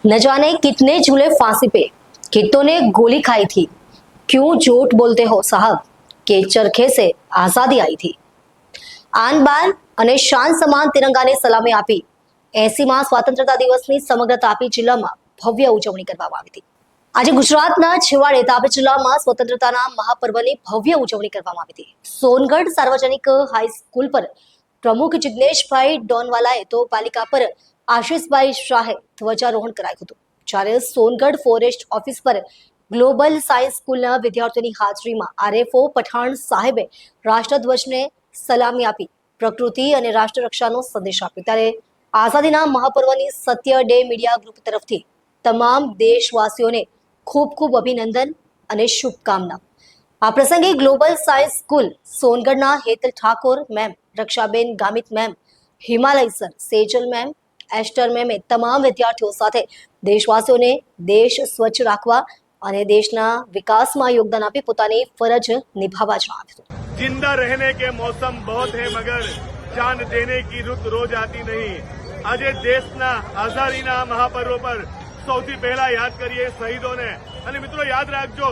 न जाने कितने झूले फांसी पे, कितनों ने गोली खाई थी। क्यों झूठ बोलते हो साहब के चरखे से आजादी आई थी। આન બાન અને શાન સમાન તિરંગાને સલામી આપી 80મા સ્વાતંત્રતા દિવસની સમગ્ર તાપી જિલ્લામાં ભવ્ય ઉજવણી કરવામાં આવી હતી। આજે ગુજરાતના છેવાડે તાપી જિલ્લામાં સ્વતંત્રતાના મહાપર્વની ભવ્ય ઉજવણી કરવામાં આવી હતી। સોનગઢ સાર્વજનિક હાઈસ્કૂલ પર પ્રમુખ જિગ્નેશભાઈ ડોનવાલાએ તો પાલિકા પર આશીષભાઈ શાહે ધ્વજારોહણ કરાયું હતું, જ્યારે સોનગઢ ફોરેસ્ટ ઓફિસ પર ગ્લોબલ સાયન્સ સ્કૂલના વિદ્યાર્થીઓની હાજરીમાં આરએફઓ પઠાણ સાહેબે રાષ્ટ્રધ્વજને સલામી આપી પ્રકૃતિ અને રાષ્ટ્ર રક્ષાનો સંદેશ આપ્યો। ત્યારે આઝાદીના મહાપર્વની સત્ય ડે મીડિયા ગ્રુપ તરફથી તમામ દેશવાસીઓને ખૂબ ખૂબ અભિનંદન અને શુભકામના। આ પ્રસંગે ગ્લોબલ સાયન્સ સ્કૂલ સોનગઢના હેતલ ઠાકોર મેમ, રક્ષાબેન Gamit ma'am, Himalay sir, Sejal ma'am, Esther મેમે તમામ વિદ્યાર્થીઓ સાથે દેશવાસીઓને દેશ સ્વચ્છ રાખવા અને દેશના વિકાસમાં યોગદાન આપી પોતાની ફરજ નિભાવવા જણાવ્યું। जिंदा रहने के मौसम बहुत है मगर जान देने की रुत रोज आती नहीं। आज देशना आजादीना महापर्व पर સૌથી પહેલા યાદ કરીએ શહીદોને। અને મિત્રો યાદ રાખજો,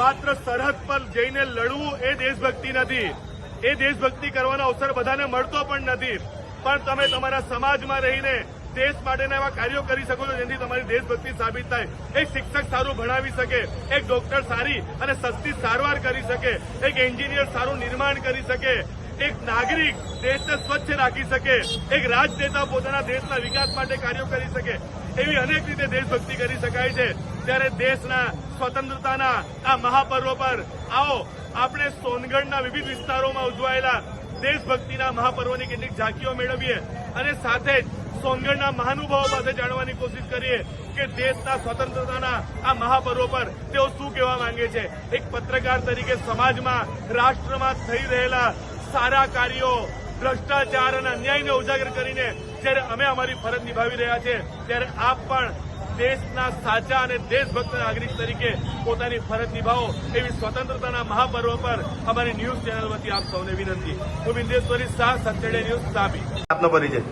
માત્ર સરહદ પર જઈને લડવું એ દેશભક્તિ નથી। એ દેશભક્તિ કરવાનો અવસર બધાને મળતો પણ નથી, પણ તમે તમારા સમાજમાં રહીને દેશ માટેના એવા કાર્યો કરી શકો છો જેથી તમારી દેશભક્તિ સાબિત થાય। એક શિક્ષક સારું ભણાવી શકે, એક ડોક્ટર સારી અને સસ્તી સારવાર કરી શકે, એક એન્જિનિયર સારું નિર્માણ કરી શકે, એક નાગરિક દેશને સ્વચ્છ રાખી શકે, એક રાજનેતા પોતાના દેશના વિકાસ માટે કાર્યો કરી શકે। એવી અનેક રીતે દેશભક્તિ કરી શકાય છે। ત્યારે દેશના સ્વતંત્રતાના આ મહાપર્વ પર આવો આપણે સોનગઢના વિવિધ વિસ્તારોમાં ઉજવાયેલા દેશભક્તિના મહાપર્વની કેટલીક ઝાંખીઓ મેળવીએ અને સાથે જ સોનગઢના મહાનુભાવો પાસે જાણવાની કોશિશ કરીએ કે દેશના સ્વતંત્રતાના આ મહાપર્વ પર તેઓ શું કહેવા માંગે છે। એક પત્રકાર તરીકે સમાજમાં, રાષ્ટ્રમાં થઈ રહેલા સારા કાર્યો, ભ્રષ્ટાચાર અને અન્યાયને ઉજાગર કરીને જ્યારે અમે અમારી ફરજ નિભાવી રહ્યા છે, ત્યારે આપ પણ દેશના સાચા અને દેશભક્ત નાગરિક તરીકે પોતાની ફરજ નિભાવો એવી સ્વતંત્રતાના મહાપર્વ પર અમારી ન્યૂઝ ચેનલ વતી આપ સૌને વિનંતી। હું બિંદેશ્વરી શાહ, સત્ય ડે ન્યૂઝ, તાપી। આપનો પરિચય?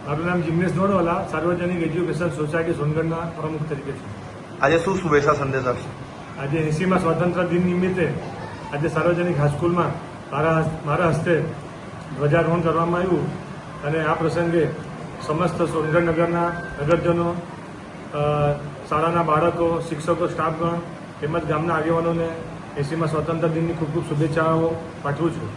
મારું નામ જિગ્નેશ ડોનવાલા, સાર્વજનિક એજ્યુકેશન સોસાયટી સોનગઢના પ્રમુખ તરીકે છે। આજે શું શુભેચ્છા સંદેશ આપશો? આજે 80મા સ્વાતંત્ર્ય દિન નિમિત્તે આજે સાર્વજનિક હાઈસ્કૂલમાં મારા હસ્તે ધ્વજારોહણ કરવામાં આવ્યું અને આ પ્રસંગે સમસ્ત સોનગઢ નગરના નગરજનો, શાળાના બાળકો, શિક્ષકો, સ્ટાફગણ તેમજ ગામના આગેવાનોને 80મા સ્વાતંત્ર્ય દિનની ખૂબ ખૂબ શુભેચ્છાઓ પાઠવું છું।